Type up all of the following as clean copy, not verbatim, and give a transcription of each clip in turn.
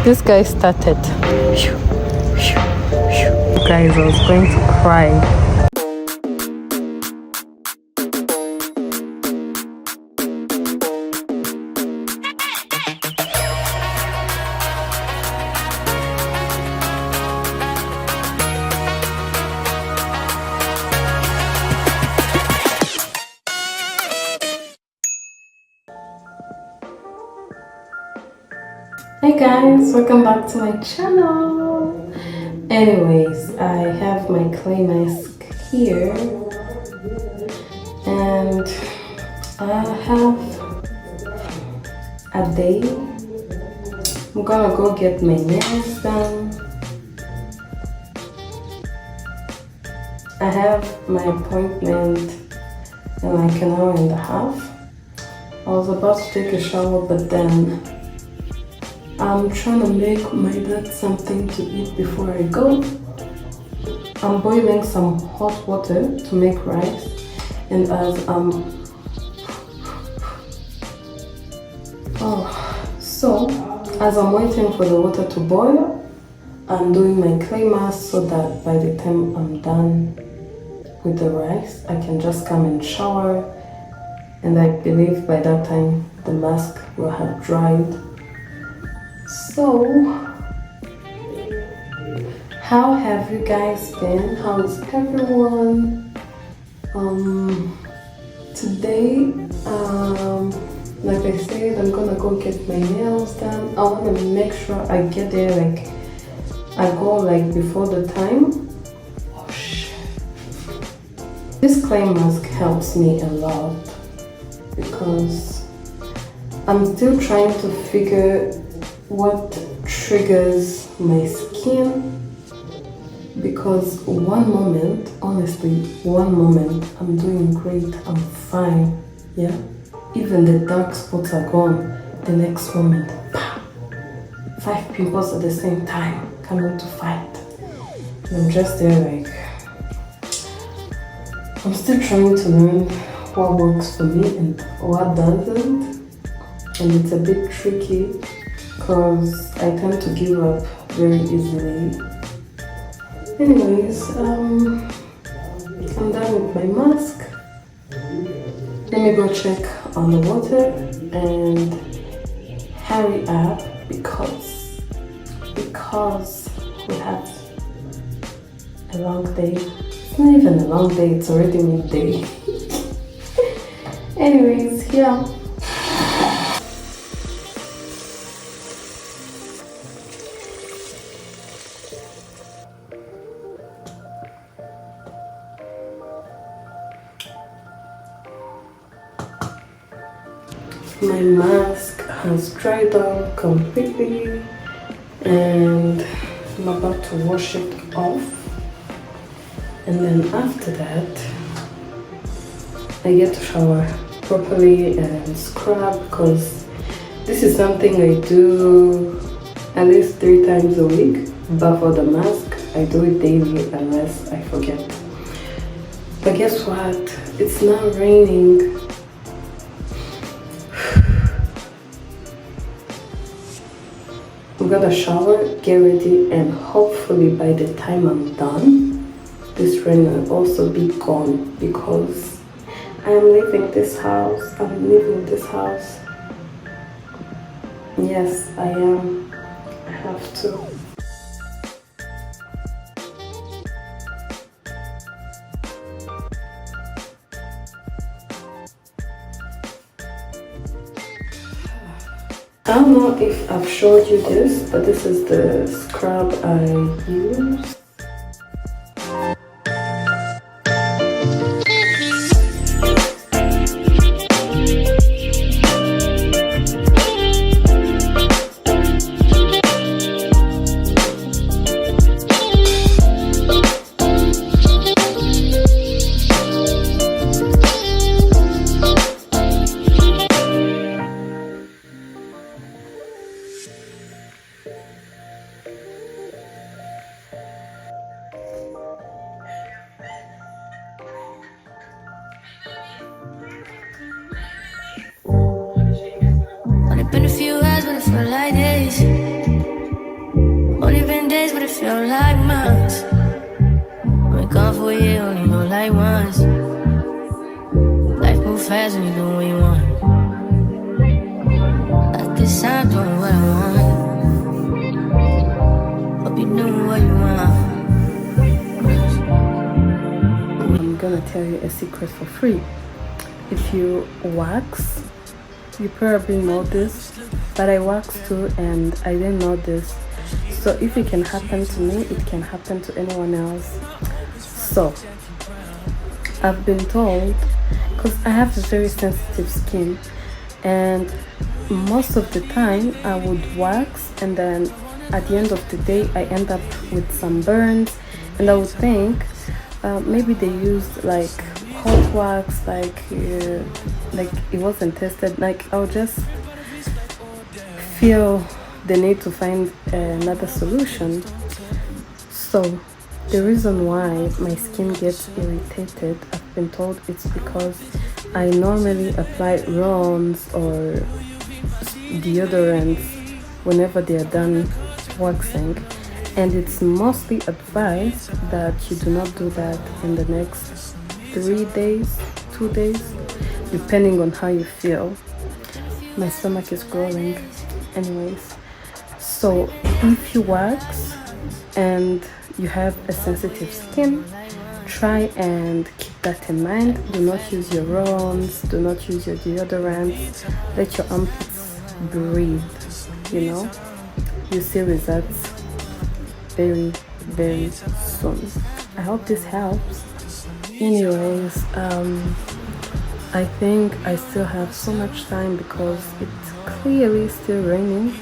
This guy started. Guys, I was going to cry. Hey guys, welcome back to my channel. Anyways, I have my clay mask here and I have a day. I'm gonna go get my nails done. I have my appointment in like an hour and a half. I was about to take a shower, but then I'm trying to make my dad something to eat before I go. I'm boiling some hot water to make rice, and as I'm waiting for the water to boil, I'm doing my clay mask so that by the time I'm done with the rice, I can just come and shower, and I believe by that time the mask will have dried. So, how have you guys been? How is everyone? Today, like I said, I'm gonna go get my nails done. I want to make sure I get there, like, I go like before the time. Oh shit. This clay mask helps me a lot because I'm still trying to figure what triggers my skin, because one moment, honestly, one moment I'm doing great, I'm fine, yeah, even the dark spots are gone. The next moment, 5 pimples at the same time coming to fight, and I'm just there like, I'm still trying to learn what works for me and what doesn't, and it's a bit tricky because I tend to give up very easily. Anyways, I'm done with my mask. Let me go check on the water and hurry up because we have a long day. It's not even a long day, it's already midday. Anyways, yeah. My mask has dried out completely and I'm about to wash it off, and then after that I get to shower properly and scrub, because this is something I do at least 3 times a week, but for the mask I do it daily unless I forget. But guess what? It's not raining. I'm gonna shower, get ready, and hopefully by the time I'm done, this rain will also be gone, because I am leaving this house. I'm leaving this house. Yes, I am. I have to. I don't know if I've showed you this, but this is the scrub I use. don't like much. We come for you, only don't like once. Life move fast when you do what you want. At this time, doing what I want. Hope you doing what you want. I'm gonna tell you a secret for free. If you wax, you probably know this, but I wax too and I didn't know this. So if it can happen to me, it can happen to anyone else. So I've been told, because I have a very sensitive skin, and most of the time I would wax and then at the end of the day I end up with some burns, and I would think maybe they used like hot wax, like it wasn't tested. Like I'll just feel the need to find another solution. So the reason why my skin gets irritated, I've been told it's because I normally apply roll-ons or deodorants whenever they are done waxing, and it's mostly advised that you do not do that in the next 3 days, 2 days, depending on how you feel. My stomach is growling. Anyways, so if you wax and you have a sensitive skin, try and keep that in mind. Do not use your roll-ons, do not use your deodorants. Let your armpits breathe, you know. You see results very, very soon. I hope this helps. Anyways, I think I still have so much time because it's clearly still raining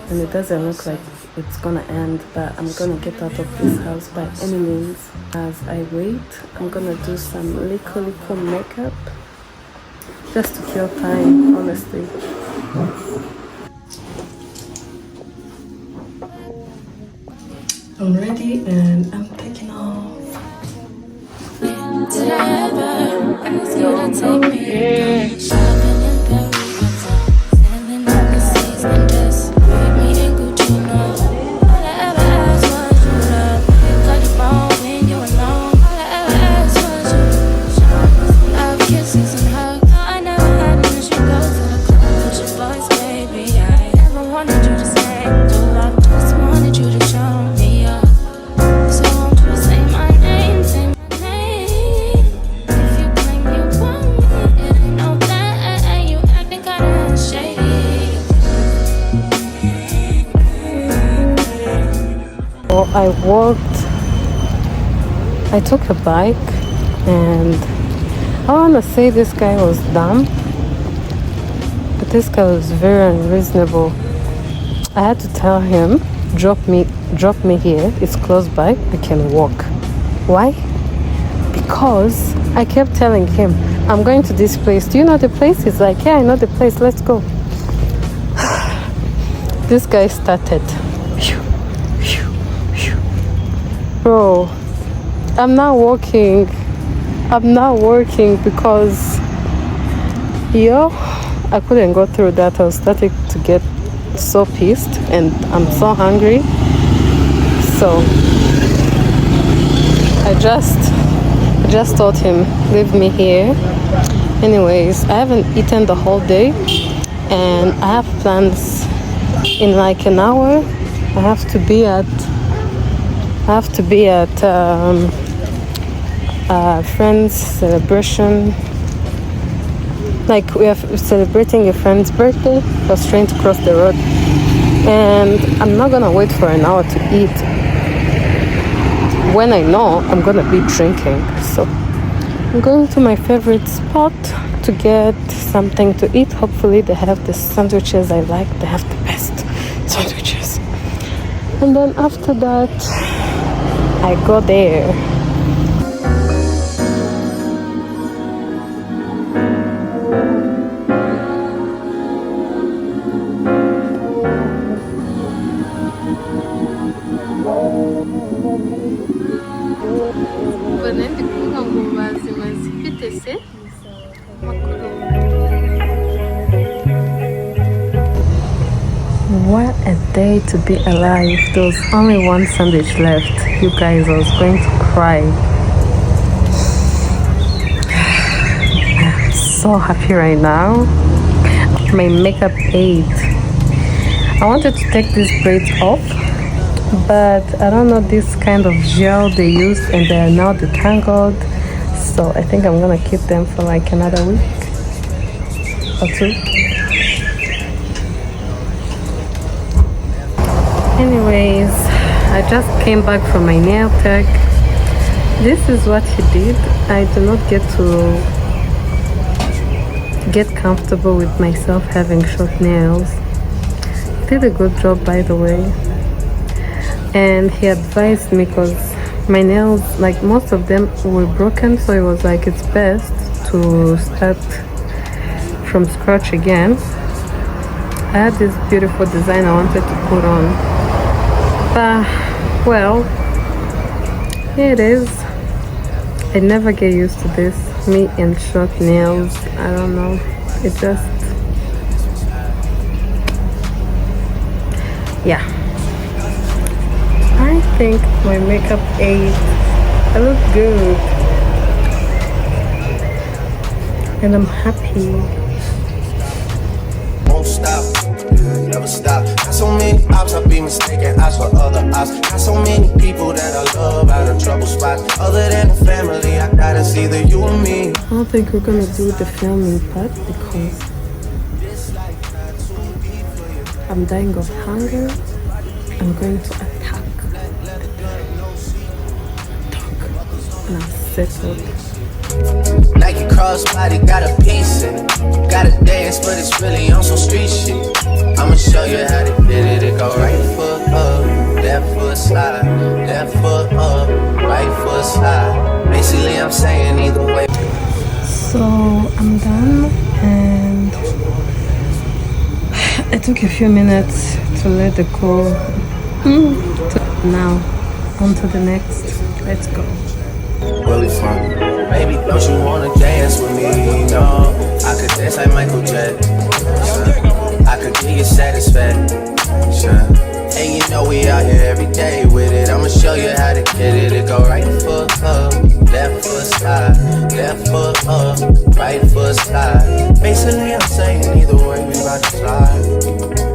and it doesn't look like it's gonna end, but I'm gonna get out of this house by any means. As I wait, I'm gonna do some little makeup just to kill time, honestly. I'm ready and I'm taking off. Did I ever ask you to take me shopping in Paris? Sailing on the seas and just leave me in Gucci, no. All I ever asked was you love. Cut the phone when you alone. All I ever asked was you love, kisses and hugs. No, I never had an issue. Go to the club with your boys, baby. I never wanted you to stay too long. Just wanted you to show me up. So won't you say my name, say my name? If you claim you want me, it ain't no plan. You acting kinda shady. Well, I took a bike, and I want to say this guy was dumb, but this guy was very unreasonable. I had to tell him, drop me here, it's close by, I can walk. Why? Because I kept telling him, I'm going to this place, do you know the place? He's like, yeah, I know the place, let's go. This guy started. Bro, I'm not walking because I couldn't go through that. I was starting to get so pissed and I'm so hungry, so I just told him, leave me here. Anyways, I haven't eaten the whole day and I have plans in like an hour. I have to be at a friend's celebration. Like we are celebrating a friend's birthday. I was trying to cross the road and I'm not gonna wait for an hour to eat when I know I'm gonna be drinking. So I'm going to my favorite spot to get something to eat. Hopefully they have the sandwiches I like. They have the best sandwiches. And then after that I go there. What a day to be alive. There was only one sandwich left. You guys, I was going to cry. I'm so happy right now. My makeup aid. I wanted to take these braids off, but I don't know, this kind of gel they used and they are now detangled. So I think I'm gonna keep them for like another week or two. Anyways, I just came back from my nail tech. This is what he did. I do not get comfortable with myself having short nails. He did a good job, by the way. And he advised me because my nails, like most of them were broken, so it was like it's best to start from scratch again. I had this beautiful design I wanted to put on, but well, here it is. I never get used to this, me and short nails. I don't know, it just, yeah. I think my makeup aid, I look good and I'm happy. Won't stop, never stop. Got so many ops, I be mistaken ops for other ops. Got so many people that I love out of trouble spots. Other than the family, I gotta see either you or me. I don't think we're gonna do the filming part because I'm dying of hunger. I'm going to attack and I'm settled. Nike crossbody got a piece in it. Gotta dance, but it's really on some street shit. I'ma show you how to get it. It go right foot up, left foot slide, left foot up, right foot slide. Basically, I'm saying either way. So I'm done and it took a few minutes to let the go. Now on to the next. Let's go. Where we from? Baby, don't you wanna dance with me? No, I could dance like Michael Jackson. I could give you satisfaction. And you know we out here every day with it. I'ma show you how to get it. It go right foot up, left foot slide, left foot up, right foot slide. Basically, I'm saying either way we about to slide.